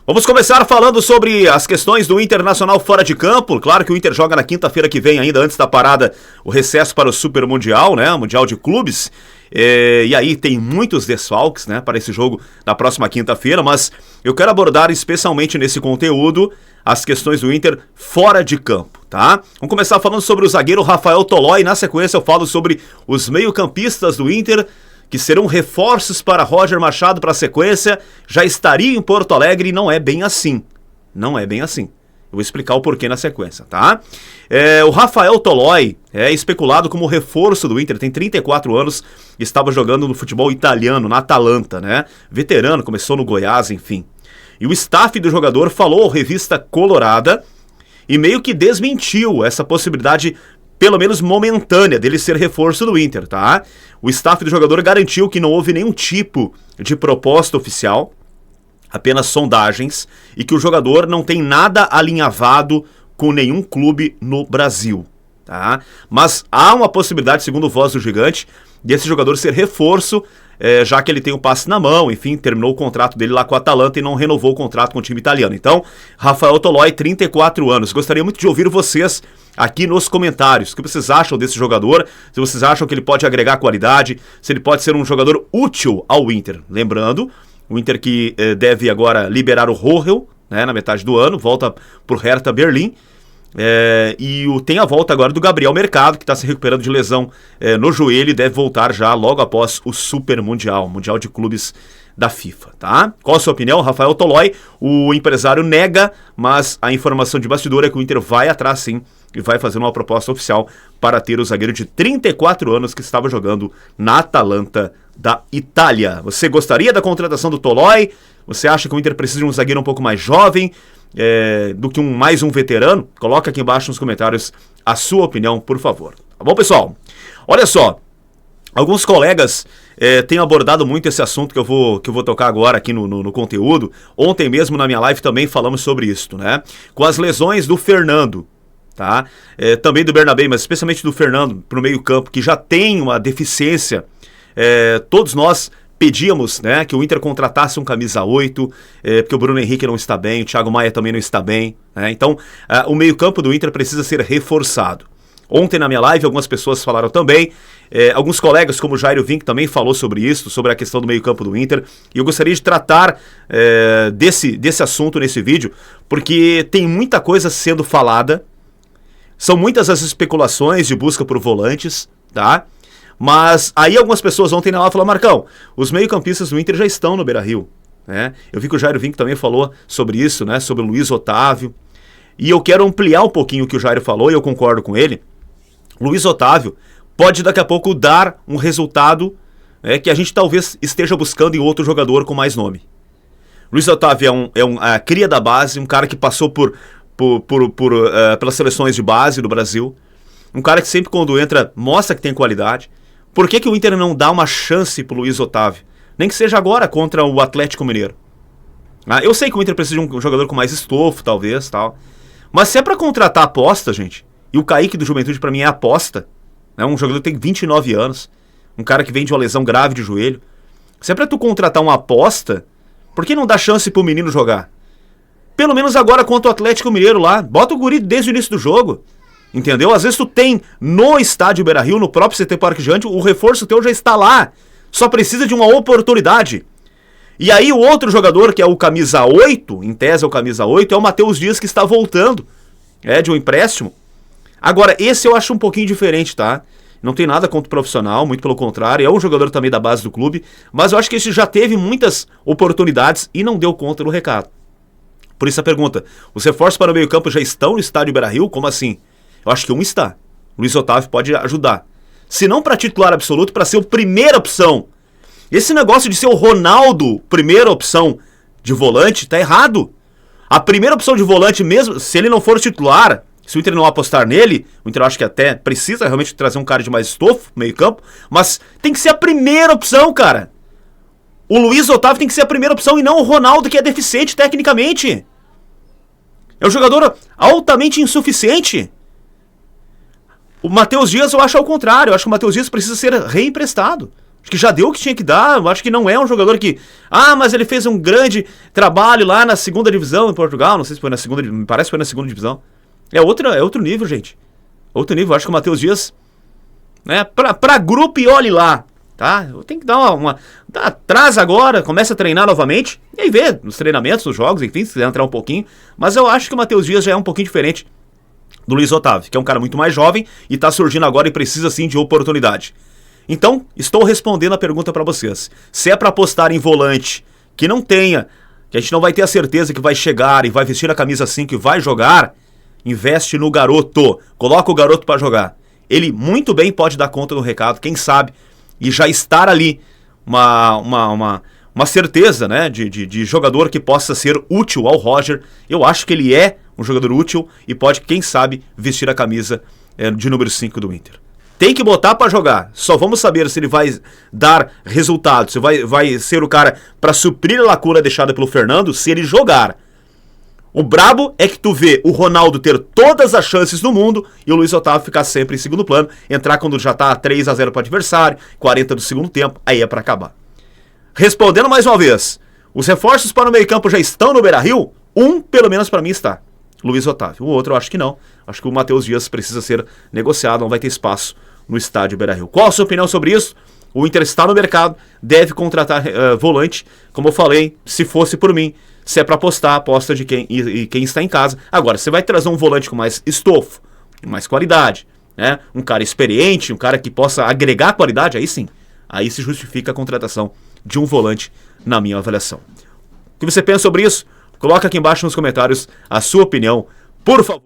Vamos começar falando sobre as questões do Internacional fora de campo. Claro que o Inter joga na quinta-feira que vem, ainda antes da parada, o recesso para o Super Mundial, né? O Mundial de Clubes. E aí tem muitos desfalques, né, para esse jogo da próxima quinta-feira, mas eu quero abordar especialmente nesse conteúdo as questões do Inter fora de campo, tá? Vamos começar falando sobre o zagueiro Rafael Tolói. Na sequência eu falo sobre os meio-campistas do Inter, que serão reforços para Roger Machado para a sequência, já estaria em Porto Alegre e não é bem assim. Não é bem assim. Eu vou explicar o porquê na sequência, tá? O Rafael Tolói é especulado como reforço do Inter, tem 34 anos, estava jogando no futebol italiano, na Atalanta, né? Veterano, começou no Goiás, enfim. E o staff do jogador falou à revista Colorada e meio que desmentiu essa possibilidade, pelo menos momentânea, dele ser reforço do Inter, tá? O staff do jogador garantiu que não houve nenhum tipo de proposta oficial, apenas sondagens, e que o jogador não tem nada alinhavado com nenhum clube no Brasil, tá? Mas há uma possibilidade, segundo o Voz do Gigante, desse jogador ser reforço, já que ele tem o passe na mão, enfim, terminou o contrato dele lá com a Atalanta e não renovou o contrato com o time italiano. Então, Rafael Tolói, 34 anos. Gostaria muito de ouvir vocês aqui nos comentários. O que vocês acham desse jogador? Se vocês acham que ele pode agregar qualidade, se ele pode ser um jogador útil ao Inter. Lembrando, o Inter que deve agora liberar o Rohel, né, na metade do ano, volta pro Hertha Berlim. E tem a volta agora do Gabriel Mercado, que está se recuperando de lesão no joelho e deve voltar já logo após o Super Mundial, Mundial de Clubes da FIFA, tá? Qual a sua opinião? Rafael Tolói, o empresário nega, mas a informação de bastidor é que o Inter vai atrás sim e vai fazer uma proposta oficial para ter o zagueiro de 34 anos que estava jogando na Atalanta da Itália. Você gostaria da contratação do Tolói? Você acha que o Inter precisa de um zagueiro um pouco mais jovem do que mais um veterano? Coloca aqui embaixo nos comentários a sua opinião, por favor. Tá bom, pessoal? Olha só, alguns colegas têm abordado muito esse assunto que eu vou tocar agora aqui no conteúdo. Ontem mesmo na minha live também falamos sobre isso, né? Com as lesões do Fernando, tá? Também do Bernabé, mas especialmente do Fernando pro meio campo, que já tem uma deficiência. Todos nós pedíamos, né, que o Inter contratasse um camisa 8, porque o Bruno Henrique não está bem, o Thiago Maia também não está bem, né? Então o meio-campo do Inter precisa ser reforçado. Ontem na minha live algumas pessoas falaram também, alguns colegas como o Jairo Vink também falou sobre isso, sobre a questão do meio-campo do Inter, e eu gostaria de tratar desse assunto nesse vídeo, porque tem muita coisa sendo falada, são muitas as especulações de busca por volantes, tá? Mas aí algumas pessoas ontem na live falaram: Marcão, os meio-campistas do Inter já estão no Beira-Rio, né? Eu vi que o Jairo Vink também falou sobre isso, né? Sobre o Luiz Otávio. E eu quero ampliar um pouquinho o que o Jairo falou, e eu concordo com ele. Luiz Otávio pode daqui a pouco dar um resultado que a gente talvez esteja buscando em outro jogador com mais nome. Luiz Otávio é a cria da base, um cara que passou pelas seleções de base do Brasil. Um cara que sempre quando entra mostra que tem qualidade. Por que o Inter não dá uma chance pro Luiz Otávio? Nem que seja agora contra o Atlético Mineiro. Eu sei que o Inter precisa de um jogador com mais estofo, talvez, tal. Mas se é pra contratar aposta, gente, e o Kaique do Juventude pra mim é aposta, né? Um jogador que tem 29 anos, um cara que vem de uma lesão grave de joelho. Se é pra tu contratar uma aposta, por que não dá chance pro menino jogar? Pelo menos agora contra o Atlético Mineiro lá. Bota o guri desde o início do jogo. Entendeu? Às vezes tu tem no estádio Beira-Rio, no próprio CT Parque Gigante, o reforço teu já está lá. Só precisa de uma oportunidade. E aí o outro jogador, que é o camisa 8, em tese é o camisa 8, é o Matheus Dias, que está voltando. De um empréstimo. Agora, esse eu acho um pouquinho diferente, tá? Não tem nada contra o profissional, muito pelo contrário. É um jogador também da base do clube. Mas eu acho que esse já teve muitas oportunidades e não deu conta do recado. Por isso a pergunta: os reforços para o meio campo já estão no estádio Beira-Rio? Como assim? Eu acho que um está. Luiz Otávio pode ajudar. Se não para titular absoluto, para ser a primeira opção. Esse negócio de ser o Ronaldo, primeira opção de volante, tá errado. A primeira opção de volante mesmo, se ele não for titular, se o Inter não apostar nele, o Inter acho que até precisa realmente trazer um cara de mais estofo, meio campo, mas tem que ser a primeira opção, cara. O Luiz Otávio tem que ser a primeira opção e não o Ronaldo, que é deficiente tecnicamente. É um jogador altamente insuficiente. O Matheus Dias eu acho ao contrário. Eu acho que o Matheus Dias precisa ser reemprestado. Acho que já deu o que tinha que dar. Eu acho que não é um jogador que... mas ele fez um grande trabalho lá na segunda divisão em Portugal. Não sei se foi na segunda... Me parece que foi na segunda divisão. É outro nível, gente. Outro nível. Eu acho que o Matheus Dias... Né, pra grupo e olhe lá. Tá? Eu tenho que dar uma atrás agora. Começa a treinar novamente. E aí vê nos treinamentos, nos jogos, enfim, se quiser entrar um pouquinho. Mas eu acho que o Matheus Dias já é um pouquinho diferente do Luiz Otávio, que é um cara muito mais jovem e tá surgindo agora e precisa sim de oportunidade. Então, estou respondendo a pergunta para vocês. Se é para apostar em volante que não tenha, que a gente não vai ter a certeza que vai chegar e vai vestir a camisa 5 e vai jogar, investe no garoto. Coloca o garoto para jogar. Ele muito bem pode dar conta do recado, quem sabe, e já estar ali uma certeza, né, de jogador que possa ser útil ao Roger. Eu acho que ele é um jogador útil e pode, quem sabe, vestir a camisa de número 5 do Inter. Tem que botar pra jogar. Só vamos saber se ele vai dar resultado, se vai ser o cara pra suprir a lacuna deixada pelo Fernando, se ele jogar. O brabo é que tu vê o Ronaldo ter todas as chances do mundo e o Luiz Otávio ficar sempre em segundo plano, entrar quando já tá 3-0 pro adversário, 40 do segundo tempo, aí é pra acabar. Respondendo mais uma vez, os reforços para o meio-campo já estão no Beira-Rio? Um, pelo menos pra mim, está. Luiz Otávio. O outro eu acho que não. Acho que o Matheus Dias precisa ser negociado, não vai ter espaço no estádio Beira-Rio. Qual a sua opinião sobre isso? O Inter está no mercado, deve contratar volante. Como eu falei, se fosse por mim, se é para apostar, aposta de quem está em casa. Agora, você vai trazer um volante com mais estofo, mais qualidade, né? Um cara experiente, um cara que possa agregar qualidade, aí sim. Aí se justifica a contratação de um volante, na minha avaliação. O que você pensa sobre isso? Coloca aqui embaixo nos comentários a sua opinião, por favor.